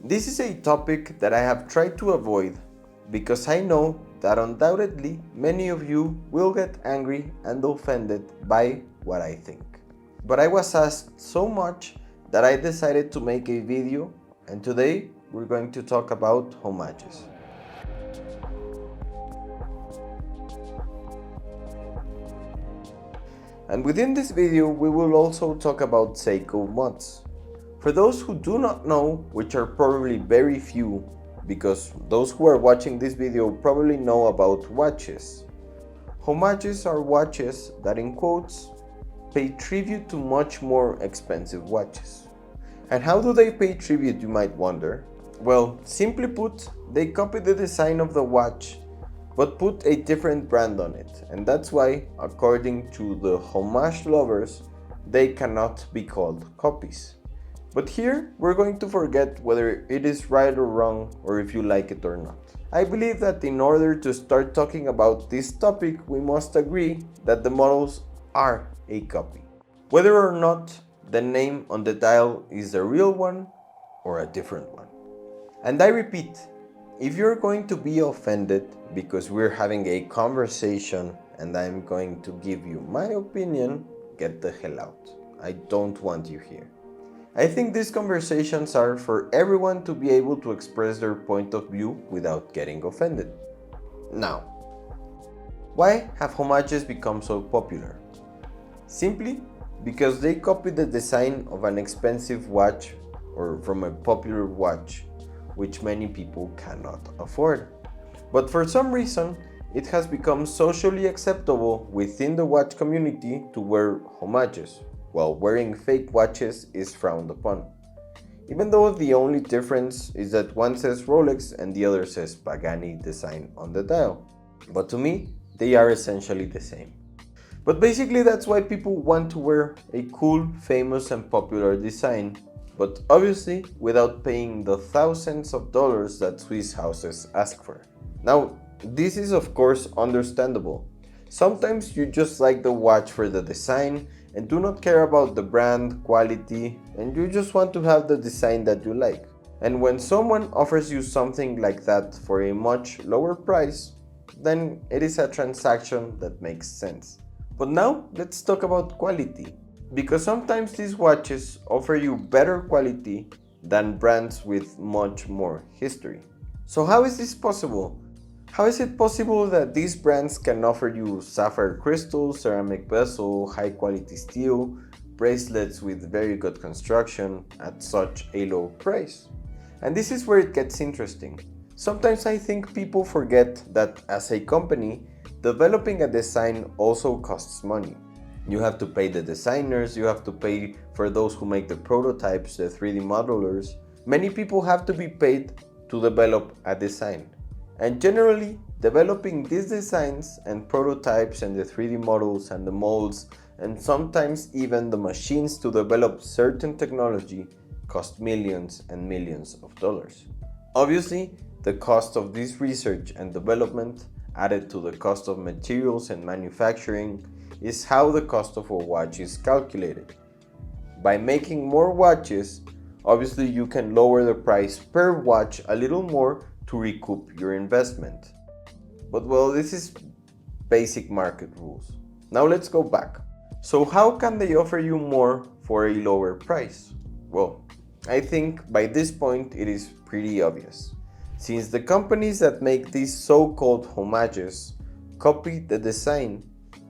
This is a topic that I have tried to avoid because I know that undoubtedly many of you will get angry and offended by what I think. But I was asked so much that I decided to make a video, and today we're going to talk about homages. And within this video we will also talk about Seiko mods. For those who do not know, which are probably very few, because those who are watching this video probably know about watches. Homages are watches that, in quotes, pay tribute to much more expensive watches. And how do they pay tribute, you might wonder? Well, simply put, they copy the design of the watch but put a different brand on it, and that's why, according to the homage lovers, they cannot be called copies. But here, we're going to forget whether it is right or wrong, or if you like it or not. I believe that in order to start talking about this topic, we must agree that the models are a copy. Whether or not the name on the dial is the real one or a different one. And I repeat, if you're going to be offended because we're having a conversation and I'm going to give you my opinion, get the hell out. I don't want you here. I think these conversations are for everyone to be able to express their point of view without getting offended. Now, why have homages become so popular? Simply because they copy the design of an expensive watch or from a popular watch, which many people cannot afford. But for some reason, it has become socially acceptable within the watch community to wear homages, while wearing fake watches is frowned upon. Even though the only difference is that one says Rolex and the other says Pagani design on the dial. But to me, they are essentially the same. But basically that's why people want to wear a cool, famous and popular design, but obviously without paying the thousands of dollars that Swiss houses ask for. Now, this is of course understandable. Sometimes you just like the watch for the design and do not care about the brand, quality, and you just want to have the design that you like. And when someone offers you something like that for a much lower price, then it is a transaction that makes sense. But now let's talk about quality. Because sometimes these watches offer you better quality than brands with much more history. So how is this possible? How is it possible that these brands can offer you sapphire crystal, ceramic bezel, high quality steel, bracelets with very good construction at such a low price? And this is where it gets interesting. Sometimes I think people forget that as a company, developing a design also costs money. You have to pay the designers, you have to pay for those who make the prototypes, the 3D modelers. Many people have to be paid to develop a design. And generally, developing these designs and prototypes and the 3D models and the molds and sometimes even the machines to develop certain technology cost millions and millions of dollars. Obviously, the cost of this research and development added to the cost of materials and manufacturing is how the cost of a watch is calculated. By making more watches, obviously you can lower the price per watch a little more to recoup your investment. But well, this is basic market rules. Now let's go back. So how can they offer you more for a lower price? Well, I think by this point it is pretty obvious. Since the companies that make these so-called homages copy the design,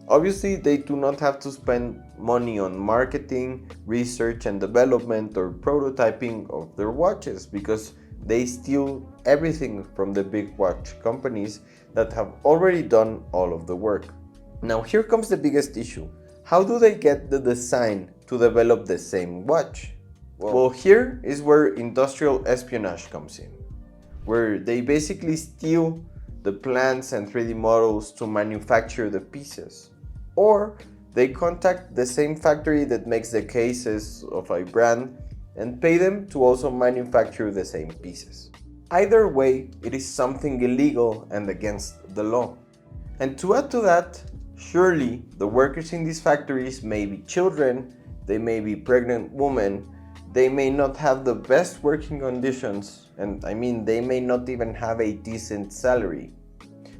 obviously they do not have to spend money on marketing, research and development or prototyping of their watches because they steal everything from the big watch companies that have already done all of the work. Now here comes the biggest issue. How do they get the design to develop the same watch? Well, here is where industrial espionage comes in, where they basically steal the plans and 3D models to manufacture the pieces. Or they contact the same factory that makes the cases of a brand and pay them to also manufacture the same pieces. Either way, it is something illegal and against the law. And to add to that, surely the workers in these factories may be children, they may be pregnant women, they may not have the best working conditions, and they may not even have a decent salary.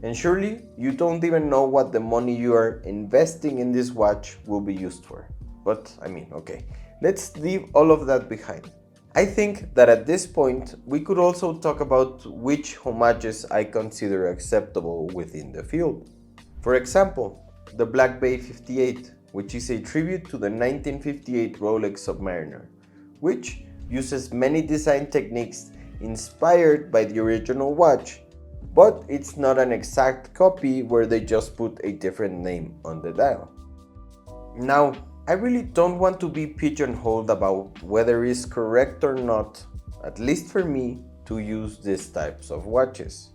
And surely you don't even know what the money you are investing in this watch will be used for. But okay, let's leave all of that behind. I think that at this point we could also talk about which homages I consider acceptable within the field. For example, the Black Bay 58, which is a tribute to the 1958 Rolex Submariner, which uses many design techniques inspired by the original watch, but it's not an exact copy where they just put a different name on the dial. Now, I really don't want to be pigeonholed about whether it's correct or not, at least for me, to use these types of watches.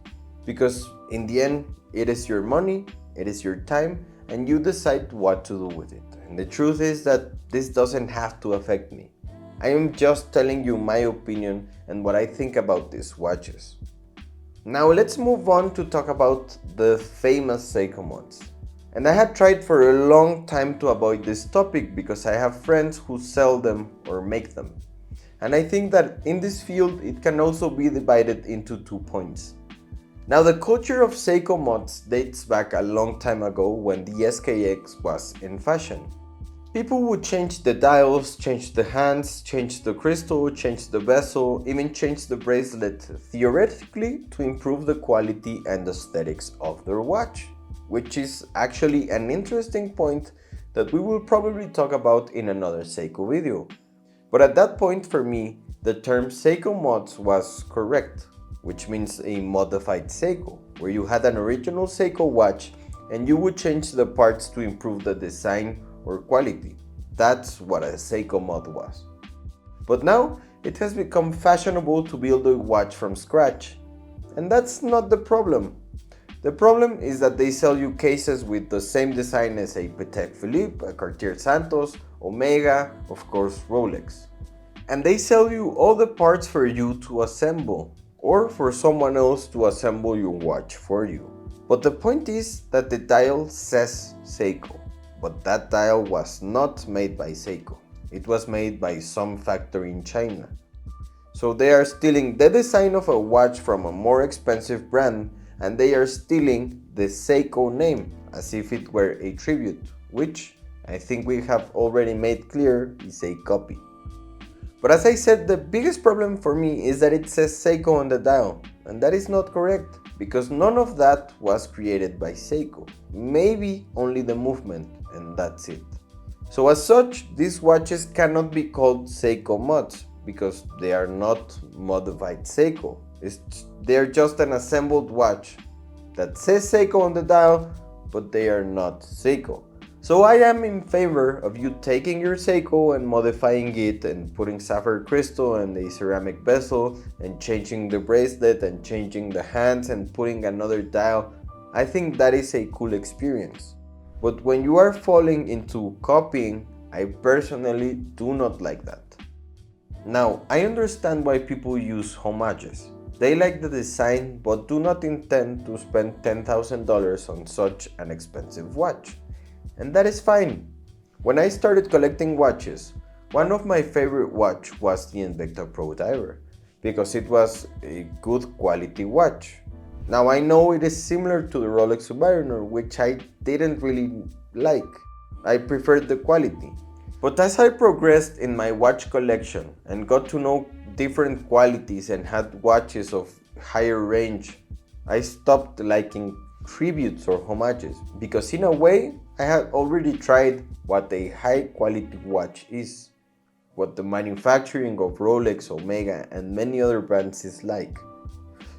Because in the end, it is your money, it is your time, and you decide what to do with it. And the truth is that this doesn't have to affect me. I am just telling you my opinion and what I think about these watches. Now let's move on to talk about the famous Seiko mods. And I had tried for a long time to avoid this topic because I have friends who sell them or make them. And I think that in this field it can also be divided into 2 points. Now the culture of Seiko mods dates back a long time ago when the SKX was in fashion. People would change the dials, change the hands, change the crystal, change the bezel, even change the bracelet theoretically to improve the quality and aesthetics of their watch. Which is actually an interesting point that we will probably talk about in another Seiko video. But at that point for me, the term Seiko mods was correct, which means a modified Seiko, where you had an original Seiko watch and you would change the parts to improve the design or quality. That's what a Seiko mod was. But now it has become fashionable to build a watch from scratch. And that's not the problem. The problem is that they sell you cases with the same design as a Patek Philippe, a Cartier Santos, Omega, of course Rolex. And they sell you all the parts for you to assemble, or for someone else to assemble your watch for you. But the point is that the dial says Seiko, but that dial was not made by Seiko. It was made by some factory in China. So they are stealing the design of a watch from a more expensive brand, and they are stealing the Seiko name as if it were a tribute, which I think we have already made clear is a copy. But as I said, the biggest problem for me is that it says Seiko on the dial, and that is not correct, because none of that was created by Seiko. Maybe only the movement, and that's it. So as such, these watches cannot be called Seiko mods, because they are not modified Seiko. They're just an assembled watch that says Seiko on the dial, but they are not Seiko. So I am in favor of you taking your Seiko and modifying it and putting sapphire crystal and a ceramic bezel and changing the bracelet and changing the hands and putting another dial. I think that is a cool experience. But when you are falling into copying, I personally do not like that. Now, I understand why people use homages. They like the design but do not intend to spend $10,000 on such an expensive watch. And that is fine. When I started collecting watches, one of my favorite watch was the Invicta Pro Diver, because it was a good quality watch. Now I know it is similar to the Rolex Submariner, which I didn't really like. I preferred the quality. But as I progressed in my watch collection and got to know different qualities and had watches of higher range, I stopped liking tributes or homages, because in a way I had already tried what a high quality watch is, what the manufacturing of Rolex, Omega and many other brands is like.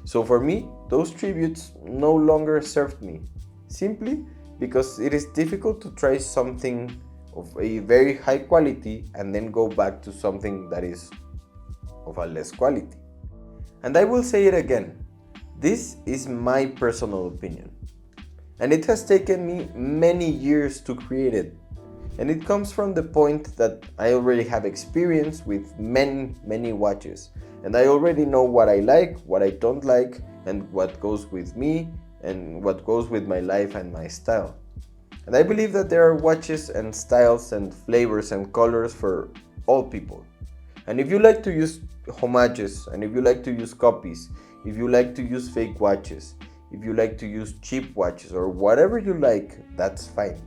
So for me, those tributes no longer served me, simply because it is difficult to try something of a very high quality and then go back to something that is of a less quality. And I will say it again, this is my personal opinion. And it has taken me many years to create it. And it comes from the point that I already have experience with many watches. And I already know what I like, what I don't like, and what goes with me, and what goes with my life and my style. And I believe that there are watches and styles and flavors and colors for all people. And if you like to use homages, and if you like to use copies, if you like to use fake watches, if you like to use cheap watches, or whatever you like, that's fine.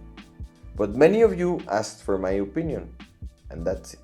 But many of you asked for my opinion, and that's it.